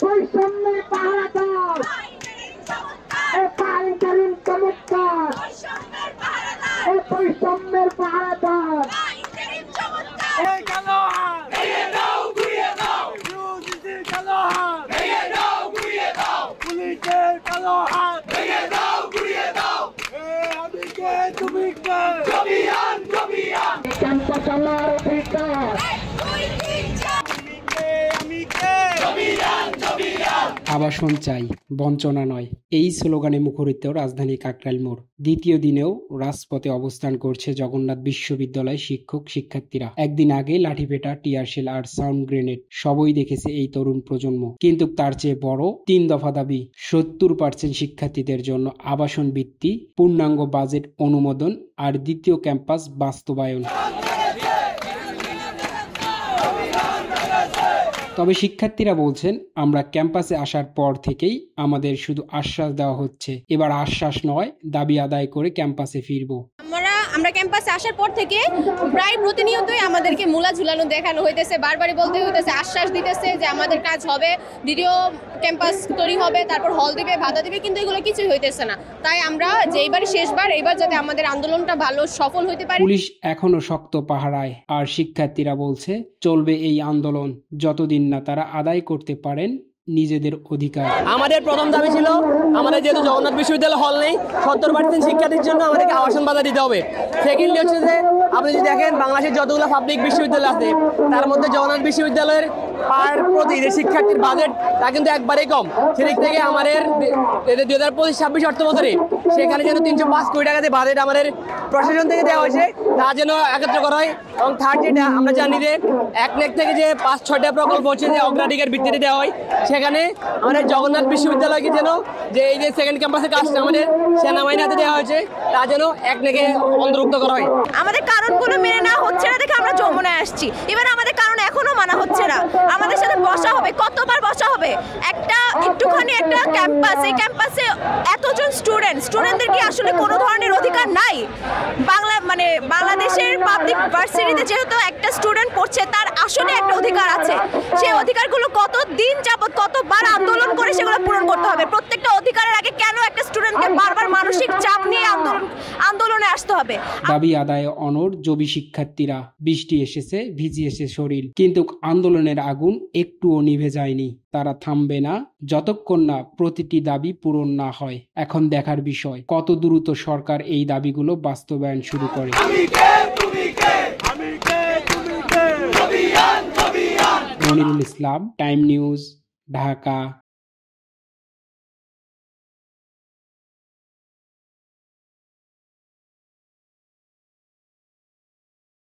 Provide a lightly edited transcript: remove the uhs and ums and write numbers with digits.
বৈষম্যের পাহারাদার, ইন্টারিম চমৎকার, বৈষম্যের পাহারাদার। ক্যাম্পাস আমার অধিকার। আবাসন চাই, বঞ্চনা নয়, এই স্লোগানে মুখরিত রাজধানী কাকরাইল মোড়। দ্বিতীয় দিনেও রাজপথে অবস্থান করছে জগন্নাথ বিশ্ববিদ্যালয় শিক্ষক শিক্ষার্থীরা। একদিন আগে লাঠিপেটা, টিয়ারশেল আর সাউন্ড গ্রেনেড সবই দেখেছে এই তরুণ প্রজন্ম। কিন্তু তার চেয়ে বড় ৩ দফা দাবি: ৭০% শিক্ষার্থীদের জন্য আবাসন বৃত্তি, পূর্ণাঙ্গ বাজেট অনুমোদন আর দ্বিতীয় ক্যাম্পাস বাস্তবায়ন। তবে শিক্ষার্থীরা বলছেন, আমরা ক্যাম্পাসে আসার পর থেকেই আমাদের শুধু আশ্বাস দেওয়া হচ্ছে, এবার আশ্বাস নয়, দাবি আদায় করে ক্যাম্পাসে ফিরবো। আমরা ক্যাম্পাসে আসার পর থেকে প্রায় প্রতিনিয়তই আমাদেরকে মূলা ঝুলানো দেখানো হইতেছে, বারবারই বলতে হইতেছে, আশ্বাস দিতেছে যে আমাদের কাজ হবে, দ্বিতীয় ক্যাম্পাস তৈরি হবে, তারপর হল দিবে, ভাতা দিবে, কিন্তু এগুলো কিছুই হইতেছে না। তাই আমরা যে এইবারই শেষবার, এইবার যাতে আমাদের আন্দোলনটা ভালো সফল হইতে পারে। পুলিশ এখনো শক্ত পাহারায়, আর শিক্ষার্থীরা বলছে চলবে এই আন্দোলন যতদিন না তারা আদায় করতে পারেন নিজেদের অধিকার। আমাদের প্রথম দাবি ছিল, আমাদের যেহেতু জগন্নাথ বিশ্ববিদ্যালয় হল নেই, ৭০% শিক্ষার্থীর জন্য আমাদেরকে আবাসন ভাতা দিতে হবে। সেকেন্ডলি হচ্ছে যে আপনি যদি দেখেন বাংলাদেশের যতগুলো পাবলিক বিশ্ববিদ্যালয় আছে তার মধ্যে জগন্নাথ বিশ্ববিদ্যালয়ের পার প্রতি যে শিক্ষার্থীর বাজেট তা কিন্তু একবারেই কম। সেদিক থেকে আমাদের 2025-26 অর্থ বছরে সেখানে যেন 305 কোটি টাকা দিয়ে বাজেট আমাদের প্রশাসন থেকে দেওয়া হয়েছে তা যেন একত্র করা হয়। এবং থার্ড যেটা আমরা জানি যে একনেক থেকে যে 5-6টা প্রকল্প হচ্ছে যে অগ্রাধিকার ভিত্তিতে দেওয়া হয়, সেখানে আমাদের জগন্নাথ বিশ্ববিদ্যালয়কে যেন যে এই যে সেকেন্ড ক্যাম্পাসের কাজটা আমাদের সেনাবাহিনী হাতে দেওয়া হয়েছে তা যেন একনেকে অন্তর্ভুক্ত করা হয়। আমাদের কারণগুলো মেনে নেওয়া হচ্ছে না দেখে আমরা যমুনায় আসছি। এবার আমাদের কারণ এখনো মানা হচ্ছে না। আমাদের সাথে বসা হবে, কতবার বসা হবে? একটুখানি একটা ক্যাম্পাস, এই ক্যাম্পাসে এতজন স্টুডেন্টদের কি আসলে কোনো ধরনের অধিকার নাই? বাংলাদেশের পাবলিক ভার্সিটিতে যেহেতু একটা স্টুডেন্ট পড়ছে, তার আসলে একটা অধিকার আছে। সেই অধিকারগুলো কতদিন যাবত কতবার আন্দোলন করে সেগুলো পূরণ করতে হবে। প্রত্যেকটা অধিকারের আগে কেন একটা স্টুডেন্টকে বারবার মানসিক চাপ নিয়ে আন্দোলনে আসতে হবে? দাবি আদায়ে অনড় জবি শিক্ষার্থীরা। বৃষ্টি এসেছে, ভিজিয়েছে শরীর, কিন্তু আন্দোলনের আগুন একটুও নিভে যায়নি। তারা থামবে না যতক্ষণ না প্রতিটি দাবি পূরণ না হয়। এখন দেখার বিষয় কত দ্রুত সরকার এই দাবিগুলো বাস্তবায়ন শুরু করে। মনিরুল ইসলাম, টাইম নিউজ, ঢাকা।